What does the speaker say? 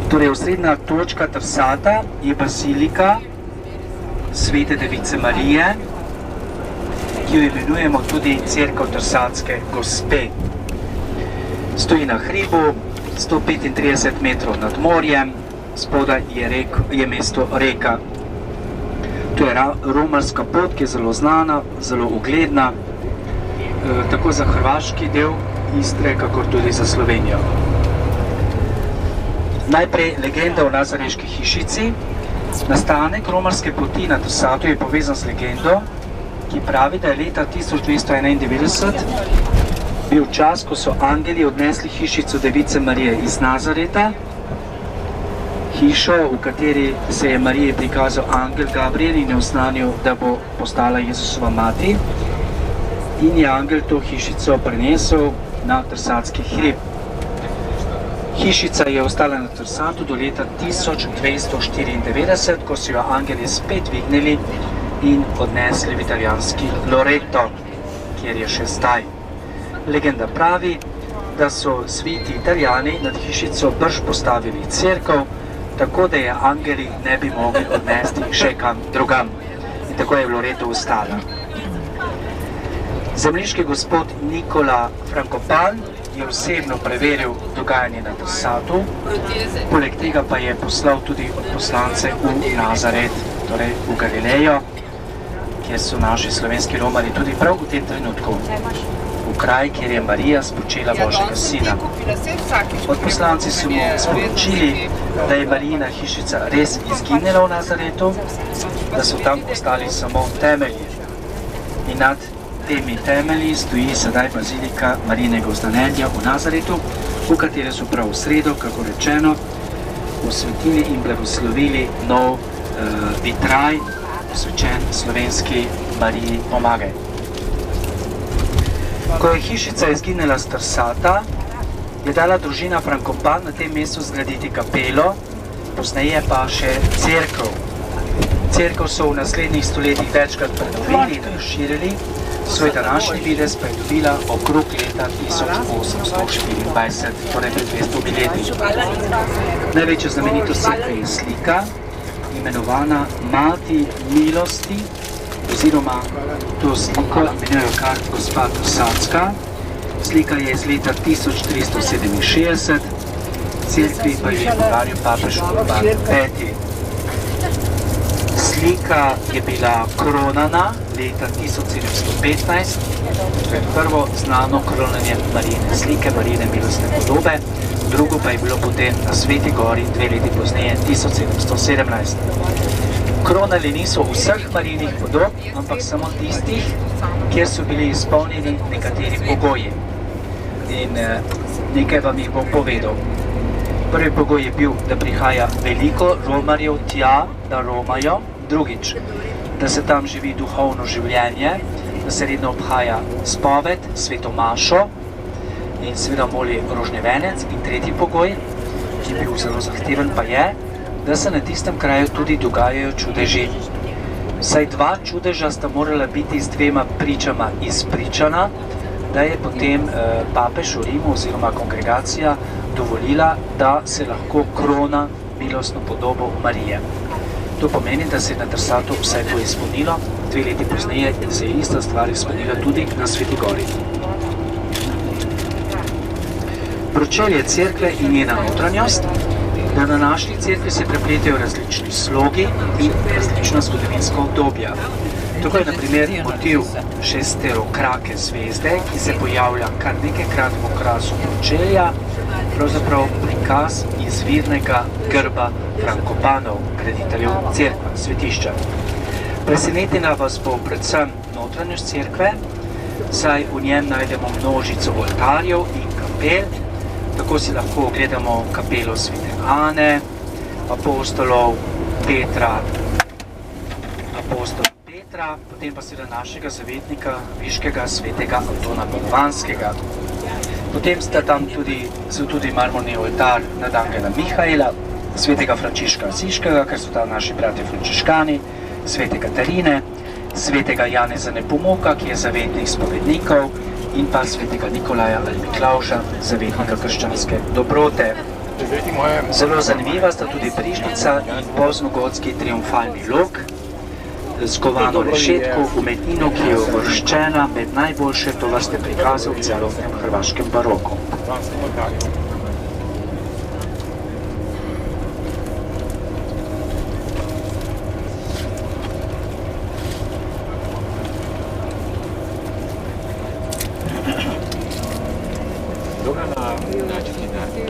Torej, osrednja točka Trsata je bazilika Svete Device Marije, ki jo imenujemo tudi Cerkev Trsatske gospe. Stoji na hribu, 135 metrov nad morjem, spodaj je mesto Reka. To je romarska pot, ki je zelo znana, zelo ugledna, tako za hrvaški del Istre, kakor tudi za Slovenijo. Najprej legenda o Nazareški hišici. Nastanek romarske poti na Trsatu je povezan z legendo, ki pravi, da je leta 1291 bil čas, ko so angeli odnesli hišico Device Marije iz Nazareta, hišo, v kateri se je Mariji prikazal angel Gabriel in je oznanil, da bo postala Jezusova mati, in je angel to hišico prenesel na Trsatski hrib. Hišica je ostala na Trsatu do leta 1294, ko so jo angeli spet dvignili in odnesli v italijanski Loreto, kjer je še zdaj. Legenda pravi, da so sveti Italijani nad hišico brž postavili cerkev, tako da je angeli ne bi mogli odnesti še kam drugam. In tako je v Loreto ostala. Zemljiški gospod Nikola Frankopan je osebno preveril dogajanje na Trsatu, poleg tega pa je poslal tudi poslance v Nazaret, torej v Galilejo, kjer so naši slovenski romari tudi prav v tem trenutku, v kraj, kjer je Marija spočela Božjega sina. Odposlanci so mu sporočili, da je Marijina hišica res izginila v Nazaretu, da so tam ostali samo temelji. In nad temi temelji stoji sedaj bazilika Marijinega oznanjenja v Nazaretu, v kateri so prav v sredo, kako rečeno, posvetili in blagoslovili nov vitraj, posvečen slovenski Mariji Pomagaj. Ko je hišica izginila z Trsata, je dala družina Frankopan na tem mestu zgraditi kapelo, pozneje pa še cerkev. Cerkev so v naslednjih stoletjih večkrat prenovili in razširili, svoj današnji videz pa je dobila okrog leta 1824, torej pred 200 leti. Največja znamenitost cerkve je slika, imenovana Mati milosti, oziroma to sliko imenujejo kar gospa Trsatska. Slika je iz leta 1367, cerkvi pa je podaril papež Urban V. Slika je bila kronana leta 1715, to je prvo znano kronanje Marijine slike, Marijine milostne podobe, drugo pa je bilo potem na Sveti gori 2 leti pozneje, 1717. Kronali niso vseh Marijinih podob, ampak samo tistih, kjer so bili izpolnjeni nekateri pogoji. In nekaj vam jih bom povedal. Prvi pogoj je bil, da prihaja veliko romarjev tja, da romajo. Drugič, da se tam živi duhovno življenje, da se redno obhaja spoved, sveto mašo in seveda moli rožnjevenec. In tretji pogoj, ki je bil zelo zahteven, pa je, da se na tistem kraju tudi dogajajo čudeži. Vsaj 2 čudeža sta morala biti z 2 pričama izpričana, da je potem papež v Rimu oziroma kongregacija dovolila, da se lahko krona milostno podobo Marije. To pomeni, da se je na Trsatu vse to izpolnilo, 2 leti pozneje se je ista stvar izpolnila tudi na Sveti gori. Pročelje cerkve in njena notranjost. Na današnji cerkvi se prepletajo različni slogi in različna zgodovinska obdobja. Tako je na primer motiv šesterokrake zvezde, ki se pojavlja kar nekajkrat v okrasu pročelja, pravzaprav prikaz izvirnega grba Frankopanov, graditeljev cerkva, svetišča. Presenetila vas bo predvsem notranjost cerkve, saj v njem najdemo množico oltarjev in kapel. Tako si lahko ogledamo kapelo svete Ane, apostolov Petra, potem pa seveda našega zavetnika, viškega svetega Antona Padovanskega. Potem so tudi marmorni oltar nad angela Mihaela, svetega Frančiška Asiškega, ker so tam naši bratje frančiškani, svete Katarine, svetega Janeza Nepomuka, ki je zavetnik spovednikov, in pa svetega Nikolaja ali Miklavža, zavetnika krščanske dobrote. Zelo zanimiva sta tudi prižnica in poznogotski triumfalni lok z kovano rešetko, umetnino, ki je uvrščena med najboljše tovrstne prikaze v celotnem hrvaškem baroku.